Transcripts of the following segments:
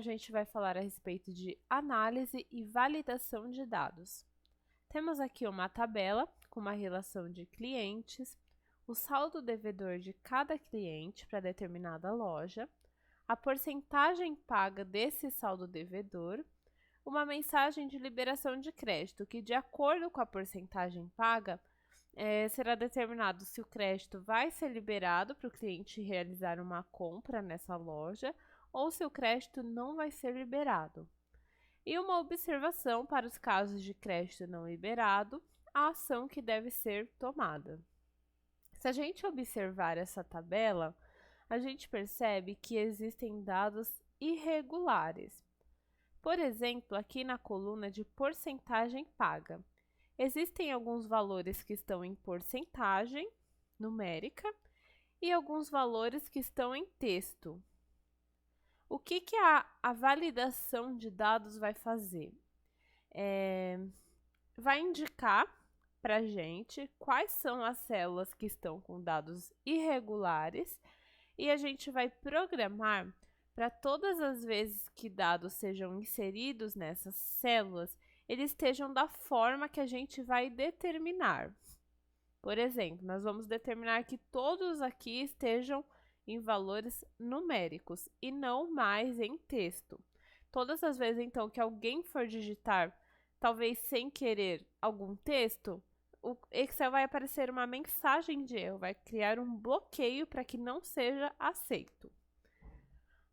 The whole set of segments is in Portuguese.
gente vai falar a respeito de análise e validação de dados. Temos aqui uma tabela com uma relação de clientes, o saldo devedor de cada cliente para determinada loja, a porcentagem paga desse saldo devedor, uma mensagem de liberação de crédito, que de acordo com a porcentagem paga, será determinado se o crédito vai ser liberado para o cliente realizar uma compra nessa loja ou se o crédito não vai ser liberado. E uma observação para os casos de crédito não liberado, a ação que deve ser tomada. Se a gente observar essa tabela, a gente percebe que existem dados irregulares. Por exemplo, aqui na coluna de porcentagem paga, existem alguns valores que estão em porcentagem numérica e alguns valores que estão em texto. O que a validação de dados vai fazer? Vai indicar para a gente quais são as células que estão com dados irregulares e a gente vai programar para todas as vezes que dados sejam inseridos nessas células, eles estejam da forma que a gente vai determinar. Por exemplo, nós vamos determinar que todos aqui estejam em valores numéricos e não mais em texto. Todas as vezes, então, que alguém for digitar, talvez sem querer, algum texto, o Excel vai aparecer uma mensagem de erro, vai criar um bloqueio para que não seja aceito.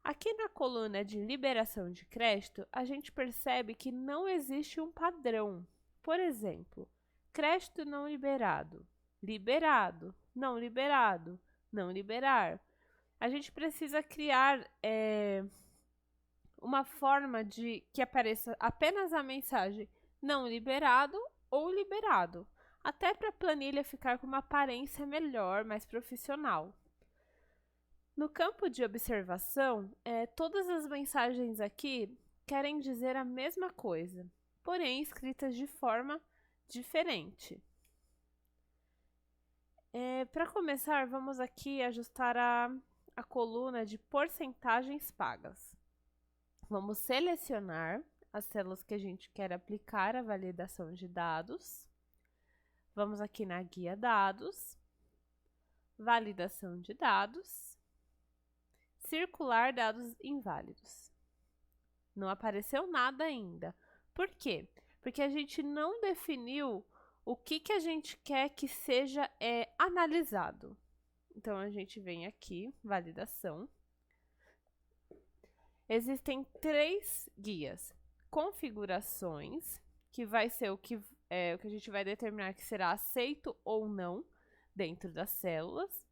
Aqui na coluna de liberação de crédito, a gente percebe que não existe um padrão. Por exemplo, crédito não liberado, liberado, não liberado, não liberar. A gente precisa criar uma forma de que apareça apenas a mensagem não liberado ou liberado, até para a planilha ficar com uma aparência melhor, mais profissional. No campo de observação, todas as mensagens aqui querem dizer a mesma coisa, porém escritas de forma diferente. Para começar, vamos aqui ajustar a coluna de porcentagens pagas. Vamos selecionar as células que a gente quer aplicar a validação de dados. Vamos aqui na guia dados, validação de dados, circular dados inválidos. Não apareceu nada ainda. Por quê? Porque a gente não definiu o que a gente quer que seja analisado. Então, a gente vem aqui, validação. Existem 3 guias. Configurações, que vai ser o que a gente vai determinar que será aceito ou não dentro das células.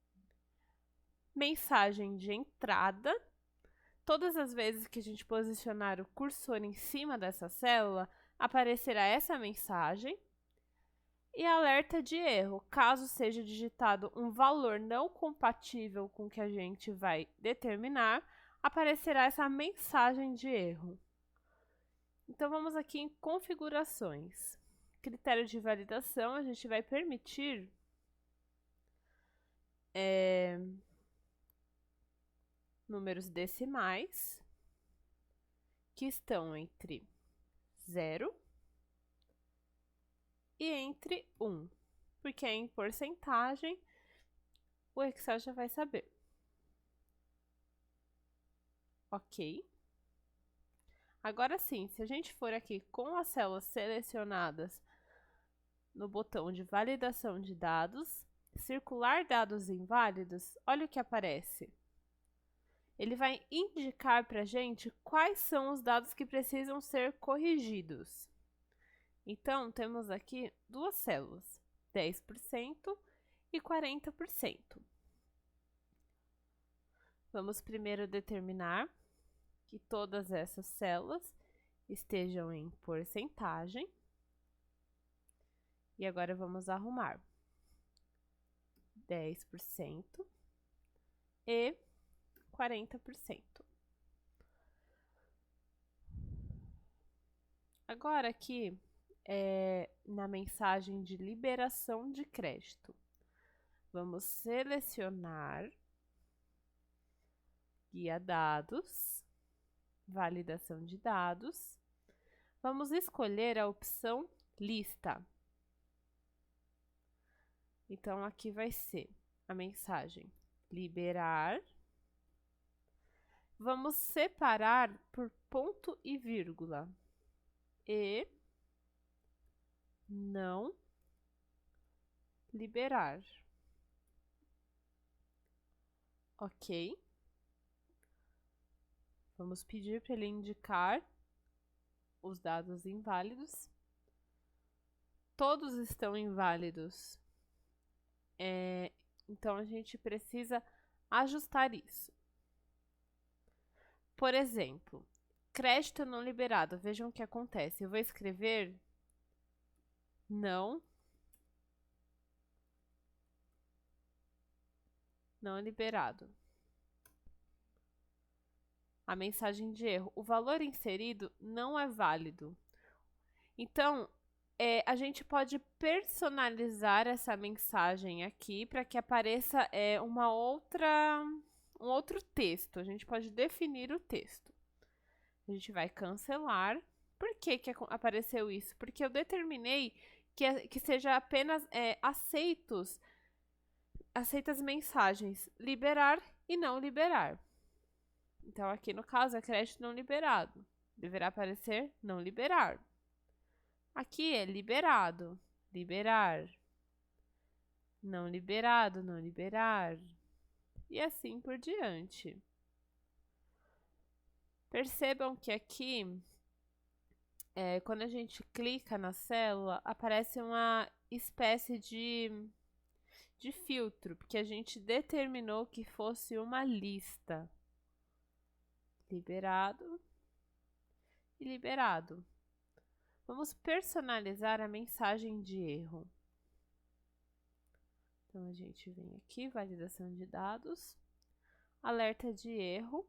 Mensagem de entrada. Todas as vezes que a gente posicionar o cursor em cima dessa célula, aparecerá essa mensagem. E alerta de erro, caso seja digitado um valor não compatível com o que a gente vai determinar, aparecerá essa mensagem de erro. Então, vamos aqui em configurações. Critério de validação, a gente vai permitir números decimais que estão entre 0 e entre 1, porque em porcentagem o Excel já vai saber. Ok. Agora sim, se a gente for aqui com as células selecionadas no botão de validação de dados, circular dados inválidos, olha o que aparece. Ele vai indicar para a gente quais são os dados que precisam ser corrigidos. Então, temos aqui 2 células, 10% e 40%. Vamos primeiro determinar que todas essas células estejam em porcentagem. E agora vamos arrumar 10% e 40%. Agora aqui, na mensagem de liberação de crédito, vamos selecionar guia dados, validação de dados. Vamos escolher a opção lista. Então, aqui vai ser a mensagem liberar. Vamos separar por ponto e vírgula. E não liberar. Ok. Vamos pedir para ele indicar os dados inválidos. Todos estão inválidos. Então, a gente precisa ajustar isso. Por exemplo, crédito não liberado. Vejam o que acontece. Eu vou escrever não liberado. A mensagem de erro. O valor inserido não é válido. Então, a gente pode personalizar essa mensagem aqui para que apareça um outro texto. A gente pode definir o texto. A gente vai cancelar. Por que apareceu isso? Porque eu determinei que seja apenas aceitas mensagens liberar e não liberar. Então, aqui no caso, é crédito não liberado. Deverá aparecer não liberar. Aqui é liberado, liberar. Não liberado, não liberar. E assim por diante. Percebam que aqui, quando a gente clica na célula, aparece uma espécie de filtro, porque a gente determinou que fosse uma lista. Liberado e liberado. Vamos personalizar a mensagem de erro. Então, a gente vem aqui, validação de dados, alerta de erro,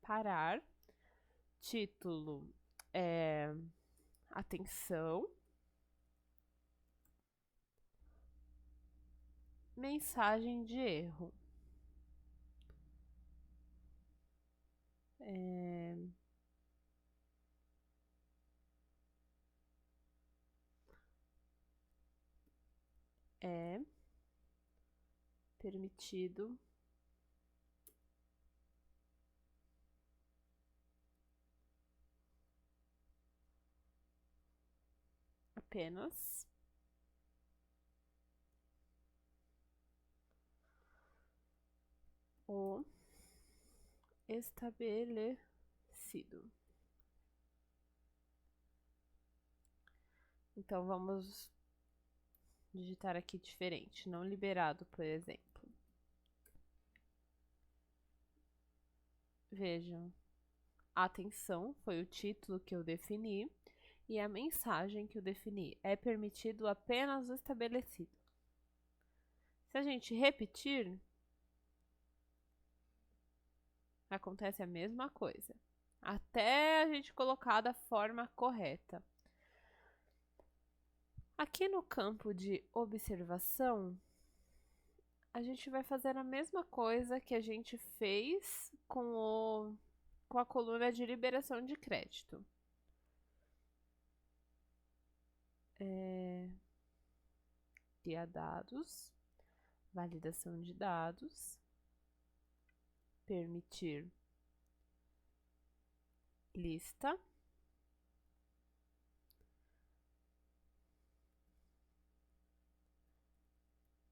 parar, título, atenção, mensagem de erro. É permitido apenas o estabelecido. Então, vamos digitar aqui diferente, não liberado, por exemplo. Vejam, atenção foi o título que eu defini e a mensagem que eu defini. É permitido apenas o estabelecido. Se a gente repetir, acontece a mesma coisa, até a gente colocar da forma correta. Aqui no campo de observação, a gente vai fazer a mesma coisa que a gente fez com a coluna de liberação de crédito. Criar dados, validação de dados, permitir lista,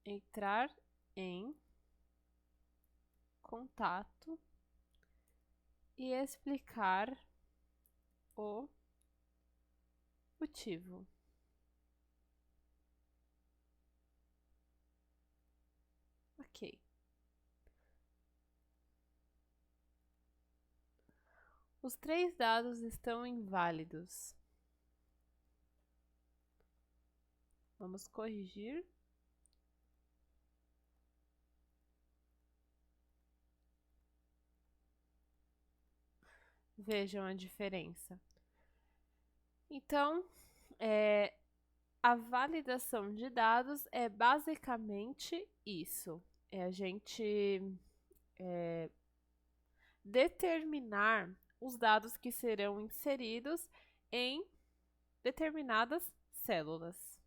entrar em contato e explicar o motivo. Ok. Os 3 dados estão inválidos. Vamos corrigir. Vejam a diferença. Então, a validação de dados é basicamente isso. É a gente determinar os dados que serão inseridos em determinadas células.